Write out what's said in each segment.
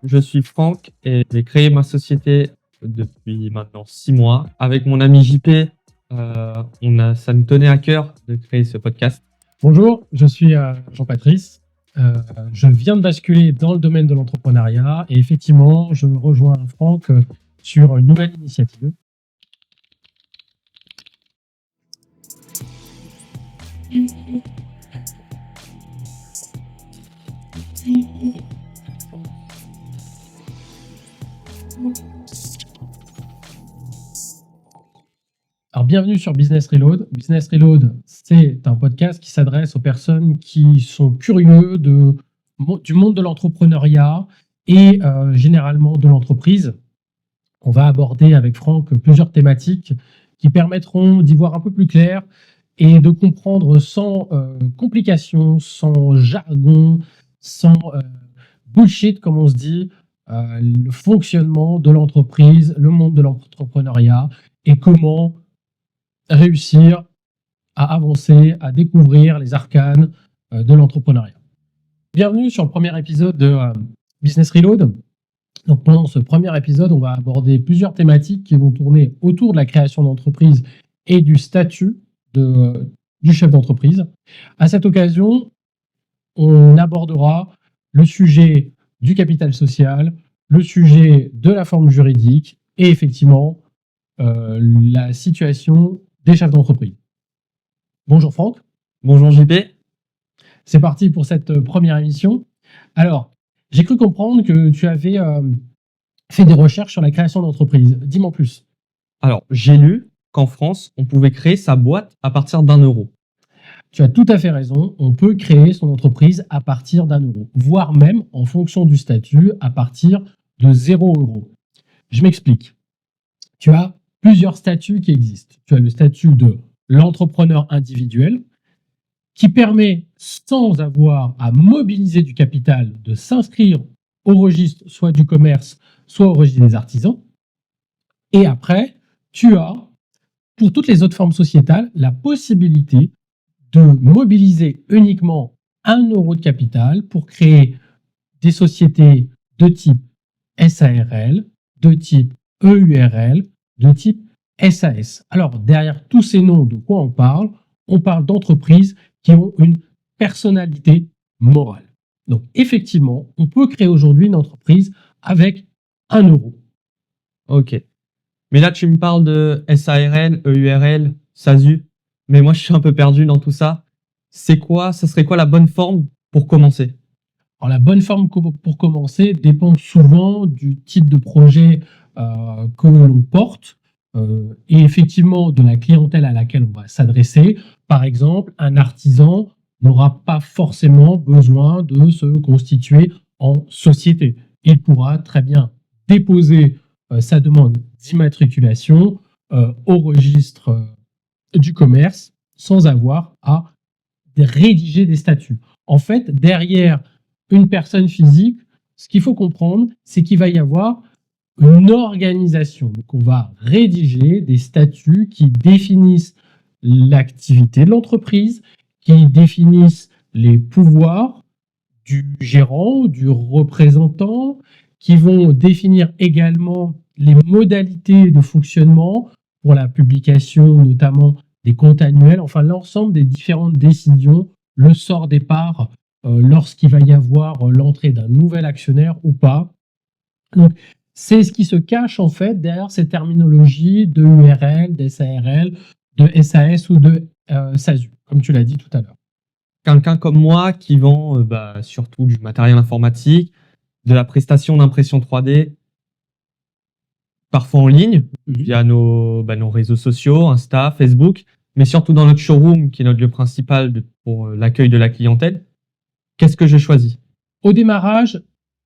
je suis Franck et j'ai créé ma société depuis maintenant 6 mois. Avec mon ami JP, ça nous tenait à cœur de créer ce podcast. Bonjour, je suis Jean-Patrice. Je viens de basculer dans le domaine de l'entrepreneuriat et effectivement, je rejoins Franck sur une nouvelle initiative. Alors, bienvenue sur Business Reload. Business Reload, c'est un podcast qui s'adresse aux personnes qui sont curieux du monde de l'entrepreneuriat et généralement de l'entreprise. On va aborder avec Franck plusieurs thématiques qui permettront d'y voir un peu plus clair et de comprendre sans complications, sans jargon, sans bullshit, comme on se dit, le fonctionnement de l'entreprise, le monde de l'entrepreneuriat et comment réussir à avancer, à découvrir les arcanes de l'entrepreneuriat. Bienvenue sur le premier épisode de Business Reload. Donc, pendant ce premier épisode, on va aborder plusieurs thématiques qui vont tourner autour de la création d'entreprise et du statut du chef d'entreprise. À cette occasion, on abordera le sujet du capital social, le sujet de la forme juridique et effectivement la situation des chefs d'entreprise. Bonjour Franck. Bonjour JP. C'est parti pour cette première émission. Alors, j'ai cru comprendre que tu avais fait des recherches sur la création d'entreprise. Dis-moi plus. Alors, j'ai lu qu'en France, on pouvait créer sa boîte à partir d'1 €. Tu as tout à fait raison. On peut créer son entreprise à partir d'1 €, voire même, en fonction du statut, à partir de 0 €. Je m'explique. Tu as plusieurs statuts qui existent. Tu as le statut de l'entrepreneur individuel qui permet, sans avoir à mobiliser du capital, de s'inscrire au registre soit du commerce, soit au registre des artisans. Et après, tu as, pour toutes les autres formes sociétales, la possibilité de mobiliser uniquement 1 € de capital pour créer des sociétés de type SARL, de type EURL, de type SAS. Alors, derrière tous ces noms, de quoi on parle? On parle d'entreprises qui ont une personnalité morale. Donc, effectivement, on peut créer aujourd'hui une entreprise avec 1 €. Ok. Mais là, tu me parles de SARL, EURL, SASU. Mais moi, je suis un peu perdu dans tout ça. Ça serait quoi la bonne forme pour commencer? Alors, la bonne forme pour commencer dépend souvent du type de projet que l'on porte et effectivement de la clientèle à laquelle on va s'adresser. Par exemple, un artisan n'aura pas forcément besoin de se constituer en société. Il pourra très bien déposer sa demande d'immatriculation au registre du commerce sans avoir à rédiger des statuts. En fait, derrière une personne physique, ce qu'il faut comprendre, c'est qu'il va y avoir une organisation. Donc, on va rédiger des statuts qui définissent l'activité de l'entreprise, qui définissent les pouvoirs du gérant, du représentant, qui vont définir également les modalités de fonctionnement pour la publication notamment des comptes annuels, enfin l'ensemble des différentes décisions, le sort des parts lorsqu'il va y avoir l'entrée d'un nouvel actionnaire ou pas. Donc, c'est ce qui se cache en fait derrière ces terminologies de URL, de SARL, de SAS ou de SASU, comme tu l'as dit tout à l'heure. Quelqu'un comme moi qui vend surtout du matériel informatique, de la prestation d'impression 3D, parfois en ligne, via nos réseaux sociaux, Insta, Facebook, mais surtout dans notre showroom, qui est notre lieu principal pour l'accueil de la clientèle. Qu'est-ce que je choisis? Au démarrage,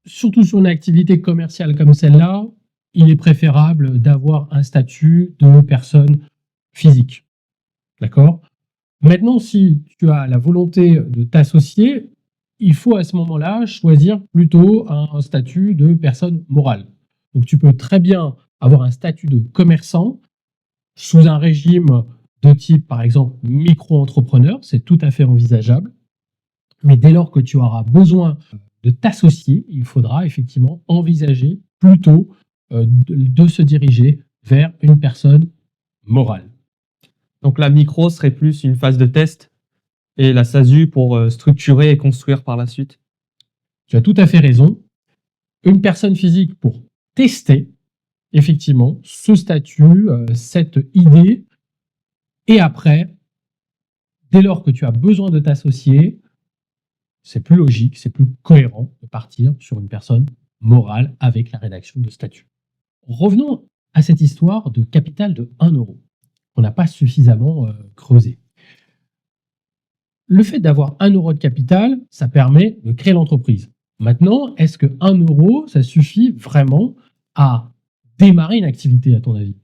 surtout sur une activité commerciale comme celle-là, il est préférable d'avoir un statut de personne physique. D'accord? Maintenant, si tu as la volonté de t'associer, il faut à ce moment-là choisir plutôt un statut de personne morale. Donc, tu peux très bien avoir un statut de commerçant sous un régime de type, par exemple, micro-entrepreneur, c'est tout à fait envisageable. Mais dès lors que tu auras besoin de t'associer, il faudra effectivement envisager plutôt de se diriger vers une personne morale. Donc la micro serait plus une phase de test et la SASU pour structurer et construire par la suite. Tu as tout à fait raison. Une personne physique pour tester effectivement ce statut, cette idée, et après, dès lors que tu as besoin de t'associer, c'est plus logique, c'est plus cohérent de partir sur une personne morale avec la rédaction de statut. Revenons à cette histoire de capital de 1 euro qu'on n'a pas suffisamment creusé. Le fait d'avoir 1 euro de capital, ça permet de créer l'entreprise. Maintenant, est-ce que 1 euro, ça suffit vraiment à démarrer une activité, à ton avis?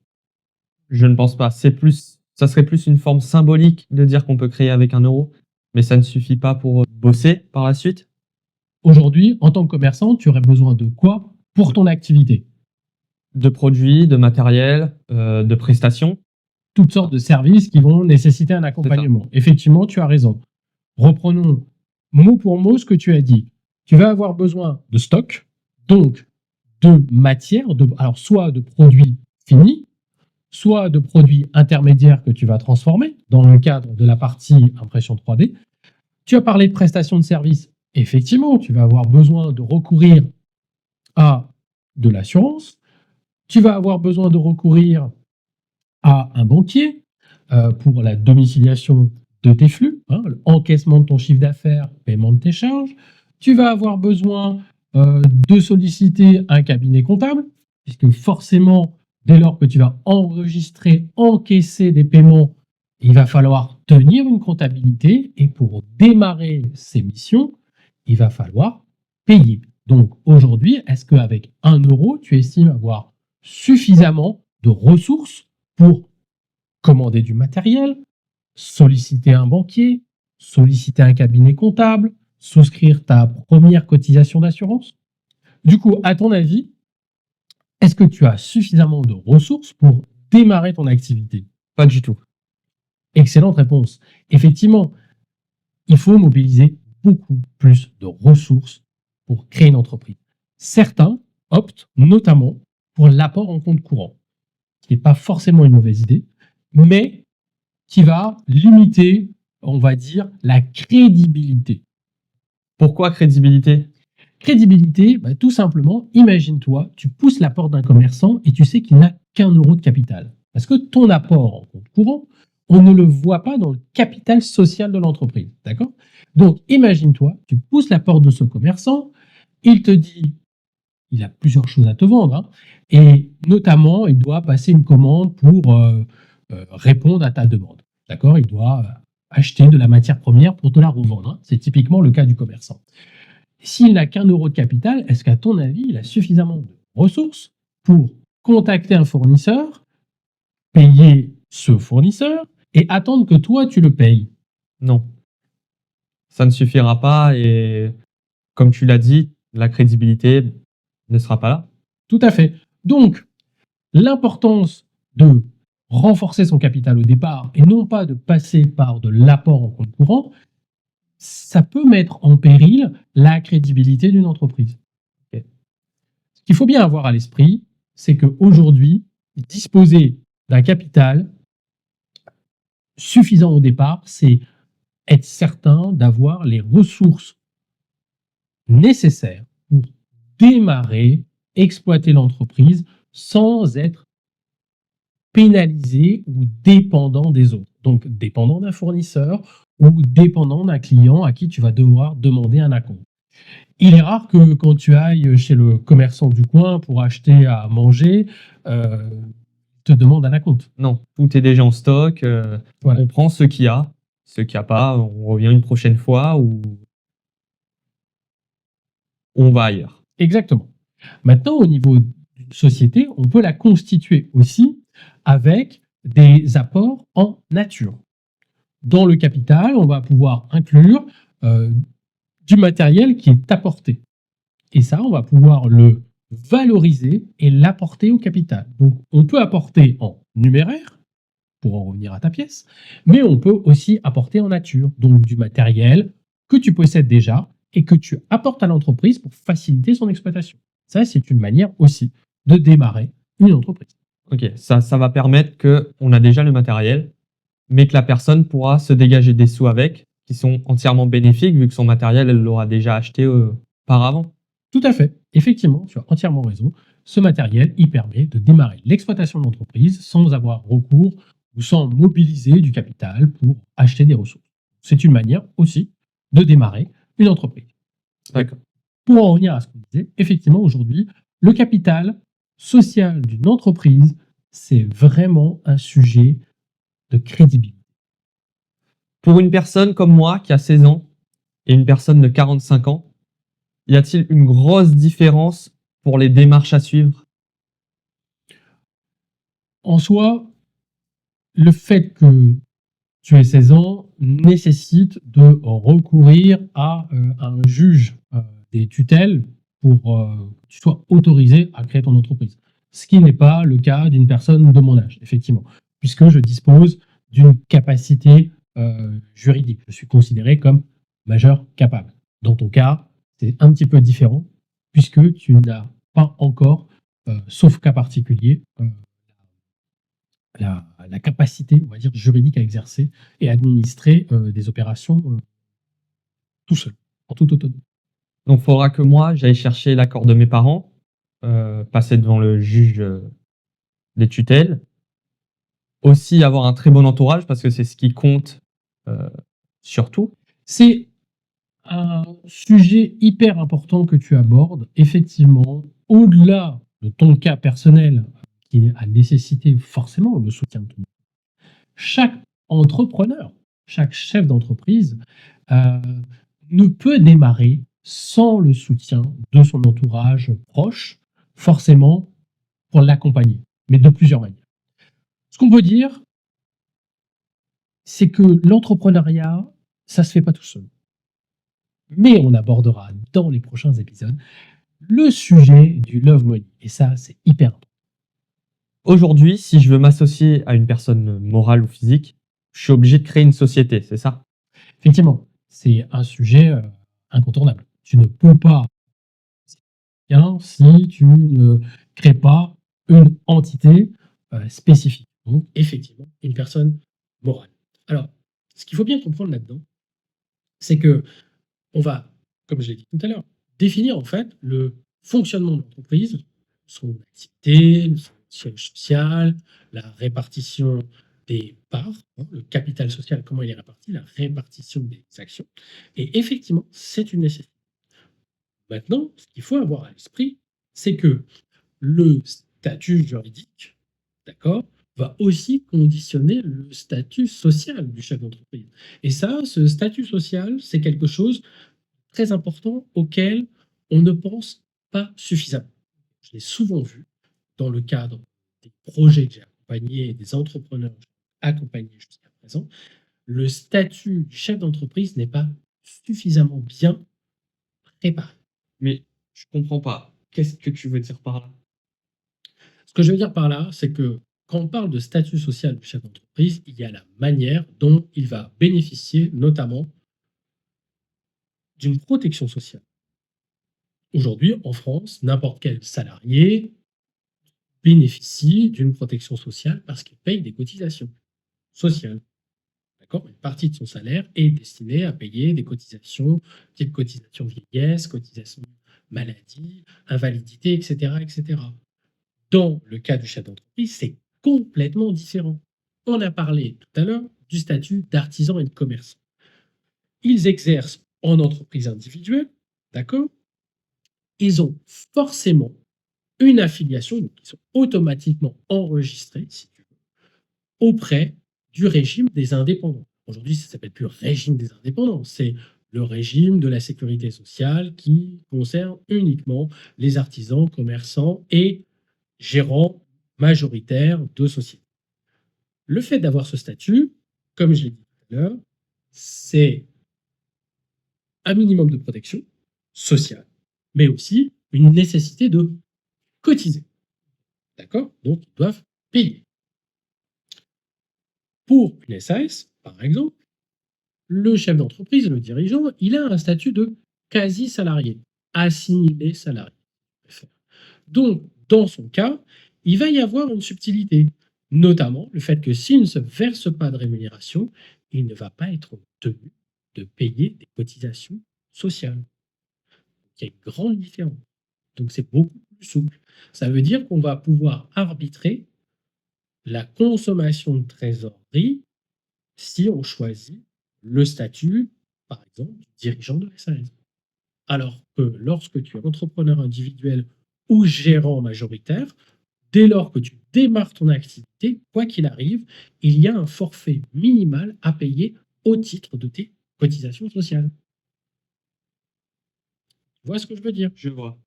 Je ne pense pas. Ça serait plus une forme symbolique de dire qu'on peut créer avec 1 euro, mais ça ne suffit pas pour bosser par la suite. Aujourd'hui, en tant que commerçant, tu aurais besoin de quoi pour ton activité? De produits, de matériel, de prestations. Toutes sortes de services qui vont nécessiter un accompagnement. Effectivement, tu as raison. Reprenons mot pour mot ce que tu as dit. Tu vas avoir besoin de stock, donc de matière, alors soit de produits finis, soit de produits intermédiaires que tu vas transformer dans le cadre de la partie impression 3D. Tu as parlé de prestations de services. Effectivement, tu vas avoir besoin de recourir à de l'assurance. Tu vas avoir besoin de recourir à un banquier pour la domiciliation de tes flux, l'encaissement de ton chiffre d'affaires, paiement de tes charges. Tu vas avoir besoin de solliciter un cabinet comptable, puisque forcément, dès lors que tu vas enregistrer, encaisser des paiements, il va falloir tenir une comptabilité, et pour démarrer ces missions, il va falloir payer. Donc aujourd'hui, est-ce qu'avec 1 euro, tu estimes avoir suffisamment de ressources pour commander du matériel, solliciter un banquier, solliciter un cabinet comptable, souscrire ta première cotisation d'assurance? Du coup, à ton avis, est-ce que tu as suffisamment de ressources pour démarrer ton activité? Pas du tout. Excellente réponse. Effectivement, il faut mobiliser beaucoup plus de ressources pour créer une entreprise. Certains optent notamment pour l'apport en compte courant, qui n'est pas forcément une mauvaise idée, mais qui va limiter, on va dire, la crédibilité. Pourquoi crédibilité? Crédibilité, tout simplement, imagine-toi, tu pousses la porte d'un commerçant et tu sais qu'il n'a qu'1 euro de capital. Parce que ton apport en compte courant, on ne le voit pas dans le capital social de l'entreprise. D'accord? Donc, imagine-toi, tu pousses la porte de ce commerçant, il te dit, il a plusieurs choses à te vendre, et notamment, il doit passer une commande pour répondre à ta demande. D'accord? Il doit acheter de la matière première pour te la revendre. C'est typiquement le cas du commerçant. S'il n'a qu'1 euro de capital, est-ce qu'à ton avis, il a suffisamment de ressources pour contacter un fournisseur, payer ce fournisseur et attendre que toi, tu le payes? Non. Ça ne suffira pas et, comme tu l'as dit, la crédibilité ne sera pas là. Tout à fait. Donc, l'importance de renforcer son capital au départ et non pas de passer par de l'apport en compte courant, ça peut mettre en péril la crédibilité d'une entreprise. Okay. Ce qu'il faut bien avoir à l'esprit, c'est qu'aujourd'hui, disposer d'un capital suffisant au départ, c'est être certain d'avoir les ressources nécessaires pour démarrer, exploiter l'entreprise sans être pénalisé ou dépendant des autres. Donc, dépendant d'un fournisseur ou dépendant d'un client à qui tu vas devoir demander un acompte. Il est rare que quand tu ailles chez le commerçant du coin pour acheter à manger, te demande un acompte. Non, tout est déjà en stock. Voilà. On prend ce qu'il y a. Ce qu'il n'y a pas, on revient une prochaine fois ou on va ailleurs. Exactement. Maintenant, au niveau d'une société, on peut la constituer aussi avec des apports en nature. Dans le capital, on va pouvoir inclure du matériel qui est apporté. Et ça, on va pouvoir le valoriser et l'apporter au capital. Donc, on peut apporter en numéraire, pour en revenir à ta pièce, mais on peut aussi apporter en nature, donc du matériel que tu possèdes déjà et que tu apportes à l'entreprise pour faciliter son exploitation. Ça, c'est une manière aussi de démarrer une entreprise. Ok, ça va permettre qu'on a déjà le matériel, mais que la personne pourra se dégager des sous avec, qui sont entièrement bénéfiques vu que son matériel, elle l'aura déjà acheté auparavant. Tout à fait. Effectivement, tu as entièrement raison. Ce matériel, il permet de démarrer l'exploitation de l'entreprise sans avoir recours ou sans mobiliser du capital pour acheter des ressources. C'est une manière aussi de démarrer une entreprise. D'accord. Pour en revenir à ce qu'on disait, effectivement, aujourd'hui, le capital social d'une entreprise, c'est vraiment un sujet de crédibilité. Pour une personne comme moi qui a 16 ans et une personne de 45 ans, y a-t-il une grosse différence pour les démarches à suivre? En soi, le fait que tu aies 16 ans nécessite de recourir à un juge des tutelles pour que tu sois autorisé à créer ton entreprise. Ce qui n'est pas le cas d'une personne de mon âge, effectivement, puisque je dispose d'une capacité juridique. Je suis considéré comme majeur capable. Dans ton cas, c'est un petit peu différent, puisque tu n'as pas encore, sauf cas particulier, la capacité, on va dire, juridique à exercer et administrer des opérations tout seul, en toute autonomie. Donc, il faudra que moi, j'aille chercher l'accord de mes parents, passer devant le juge des tutelles. Aussi avoir un très bon entourage parce que c'est ce qui compte euh, surtout. C'est un sujet hyper important que tu abordes. Effectivement, au-delà de ton cas personnel qui a nécessité forcément le soutien de tout le monde, chaque entrepreneur, chaque chef d'entreprise euh, ne peut démarrer sans le soutien de son entourage proche, forcément pour l'accompagner, mais de plusieurs manières. Ce qu'on peut dire, c'est que l'entrepreneuriat, ça se fait pas tout seul. Mais on abordera dans les prochains épisodes le sujet du love money. Et ça, c'est hyper important. Aujourd'hui, si je veux m'associer à une personne morale ou physique, je suis obligé de créer une société, c'est ça? Effectivement, c'est un sujet incontournable. Tu ne peux pas bien si tu ne crées pas une entité spécifique. Donc, effectivement, une personne morale. Alors, ce qu'il faut bien comprendre là-dedans, c'est que on va, comme je l'ai dit tout à l'heure, définir en fait le fonctionnement de l'entreprise, son activité, son siège social, la répartition des parts, hein, le capital social, comment il est réparti, la répartition des actions. Et effectivement, c'est une nécessité. Maintenant, ce qu'il faut avoir à l'esprit, c'est que le statut juridique, d'accord, va aussi conditionner le statut social du chef d'entreprise. Et ça, ce statut social, c'est quelque chose très important auquel on ne pense pas suffisamment. Je l'ai souvent vu dans le cadre des projets que j'ai accompagnés et des entrepreneurs que j'ai accompagnés jusqu'à présent. Le statut du chef d'entreprise n'est pas suffisamment bien préparé. Mais je comprends pas. Qu'est-ce que tu veux dire par là? Ce que je veux dire par là, c'est que quand on parle de statut social du chef d'entreprise, il y a la manière dont il va bénéficier notamment d'une protection sociale. Aujourd'hui, en France, n'importe quel salarié bénéficie d'une protection sociale parce qu'il paye des cotisations sociales. D'accord. Une partie de son salaire est destinée à payer des cotisations, type cotisation vieillesse, cotisation maladie, invalidité, etc., etc. Dans le cas du chef d'entreprise, c'est complètement différent. On a parlé tout à l'heure du statut d'artisan et de commerçant. Ils exercent en entreprise individuelle, d'accord. Ils ont forcément une affiliation, donc ils sont automatiquement enregistrés, si tu veux, auprès du régime des indépendants. Aujourd'hui, ça ne s'appelle plus régime des indépendants, c'est le régime de la sécurité sociale qui concerne uniquement les artisans, commerçants et gérants majoritaires de sociétés. Le fait d'avoir ce statut, comme je l'ai dit tout à l'heure, c'est un minimum de protection sociale, mais aussi une nécessité de cotiser. D'accord. Donc, ils doivent payer. Pour une SAS, par exemple, le chef d'entreprise, le dirigeant, il a un statut de quasi salarié, assimilé salarié. Donc, dans son cas, il va y avoir une subtilité, notamment le fait que s'il ne se verse pas de rémunération, il ne va pas être tenu de payer des cotisations sociales. Il y a une grande différence. Donc, c'est beaucoup plus souple. Ça veut dire qu'on va pouvoir arbitrer la consommation de trésorerie si on choisit le statut, par exemple, du dirigeant de SAS. Alors que lorsque tu es entrepreneur individuel ou gérant majoritaire, dès lors que tu démarres ton activité, quoi qu'il arrive, il y a un forfait minimal à payer au titre de tes cotisations sociales. Tu vois ce que je veux dire? Je vois.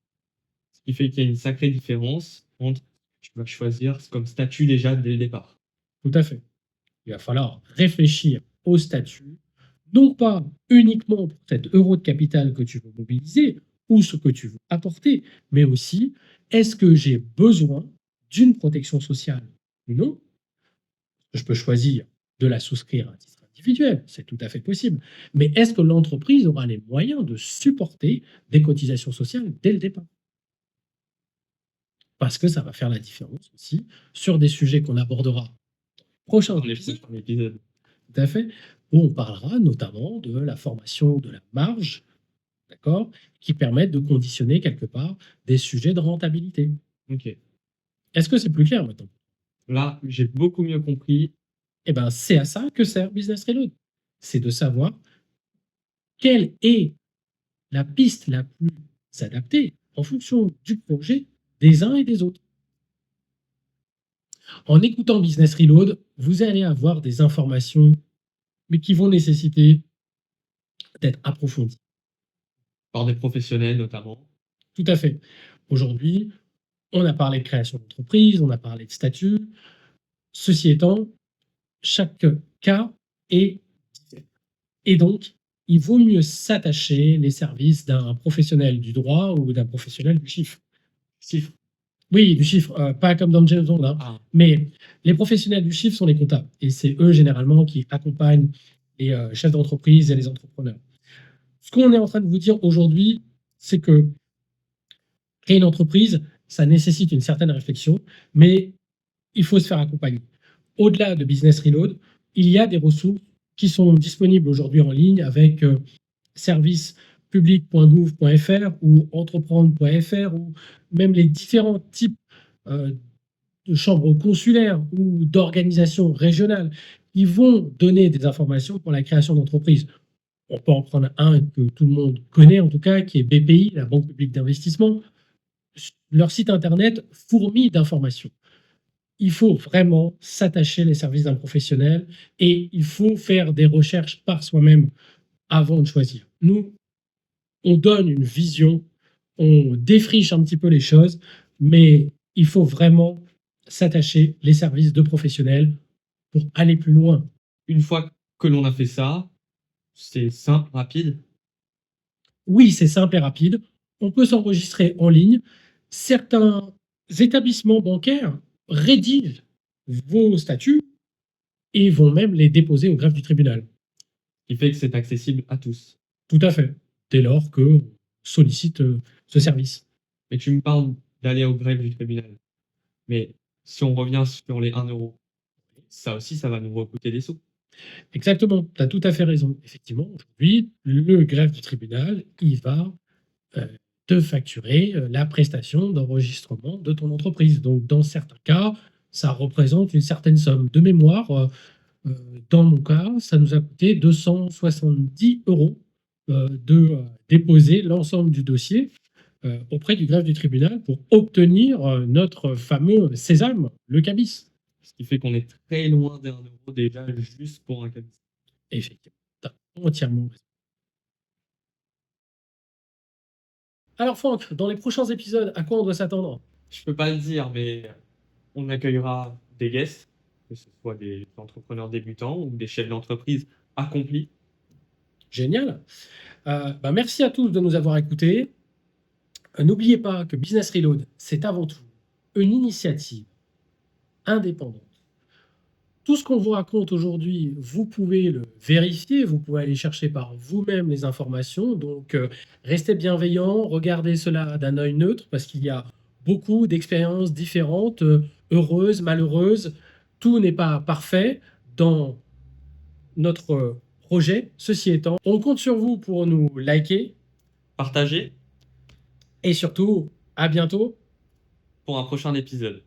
Ce qui fait qu'il y a une sacrée différence entre ce que tu vas choisir comme statut déjà dès le départ. Tout à fait. Il va falloir réfléchir au statut, non pas uniquement pour cet euro de capital que tu veux mobiliser ou ce que tu veux apporter, mais aussi est-ce que j'ai besoin d'une protection sociale ou non? Je peux choisir de la souscrire à titre individuel, c'est tout à fait possible. Mais est-ce que l'entreprise aura les moyens de supporter des cotisations sociales dès le départ? Parce que ça va faire la différence aussi sur des sujets qu'on abordera dans les prochains Dans les épisodes. prochains épisodes. Tout à fait. Où on parlera notamment de la formation de la marge, d'accord, qui permettent de conditionner quelque part des sujets de rentabilité. Ok. Est-ce que c'est plus clair maintenant? Là, j'ai beaucoup mieux compris. Eh ben, c'est à ça que sert Business Reload. C'est de savoir quelle est la piste la plus adaptée en fonction du projet des uns et des autres. En écoutant Business Reload, vous allez avoir des informations, mais qui vont nécessiter d'être approfondies. Par des professionnels notamment. Tout à fait. Aujourd'hui, on a parlé de création d'entreprise, on a parlé de statut. Ceci étant, chaque cas est différent. Et donc, il vaut mieux s'attacher les services d'un professionnel du droit ou d'un professionnel du chiffre. Chiffre. Oui, du chiffre, pas comme dans James Bond, hein. Ah, Mais les professionnels du chiffre sont les comptables. Et c'est eux, généralement, qui accompagnent les chefs d'entreprise et les entrepreneurs. Ce qu'on est en train de vous dire aujourd'hui, c'est que créer une entreprise, ça nécessite une certaine réflexion, mais il faut se faire accompagner. Au-delà de Business Reload, il y a des ressources qui sont disponibles aujourd'hui en ligne avec servicepublic.gouv.fr ou entreprendre.fr ou même les différents types euh, de chambres consulaires ou d'organisations régionales qui vont donner des informations pour la création d'entreprises. On peut en prendre un que tout le monde connaît en tout cas, qui est BPI, la Banque publique d'investissement. Leur site internet fourmille d'informations. Il faut vraiment s'attacher les services d'un professionnel et il faut faire des recherches par soi-même avant de choisir. Nous, on donne une vision, on défriche un petit peu les choses, mais il faut vraiment s'attacher les services de professionnels pour aller plus loin. une fois que l'on a fait ça, c'est simple, rapide. Oui, c'est simple et rapide. On peut s'enregistrer en ligne. Certains établissements bancaires rédigent vos statuts et vont même les déposer au greffe du tribunal. Ce qui fait que c'est accessible à tous. Tout à fait, dès lors qu'on sollicite ce service. Mais tu me parles d'aller au greffe du tribunal. Mais si on revient sur les 1 euro, ça aussi, ça va nous recoûter des sous. Exactement, tu as tout à fait raison. Effectivement, aujourd'hui, le greffe du tribunal, il va euh, te facturer la prestation d'enregistrement de ton entreprise. Donc, dans certains cas, ça représente une certaine somme. De mémoire, dans mon cas, ça nous a coûté 270 euros de déposer l'ensemble du dossier auprès du greffe du tribunal pour obtenir notre fameux sésame, le cabis. Ce qui fait qu'on est très loin des 1 euro déjà juste pour un cabis. Effectivement, tu as entièrement raison. Alors Franck, dans les prochains épisodes, à quoi on doit s'attendre? Je peux pas le dire, mais on accueillera des guests, que ce soit des entrepreneurs débutants ou des chefs d'entreprise accomplis. Génial. Merci à tous de nous avoir écoutés. N'oubliez pas que Business Reload, c'est avant tout une initiative indépendante tout ce qu'on vous raconte aujourd'hui, vous pouvez le vérifier, vous pouvez aller chercher par vous-même les informations. Donc, restez bienveillants, regardez cela d'un œil neutre parce qu'il y a beaucoup d'expériences différentes, heureuses, malheureuses. Tout n'est pas parfait dans notre projet. Ceci étant, on compte sur vous pour nous liker Partagez et surtout, à bientôt. pour un prochain épisode.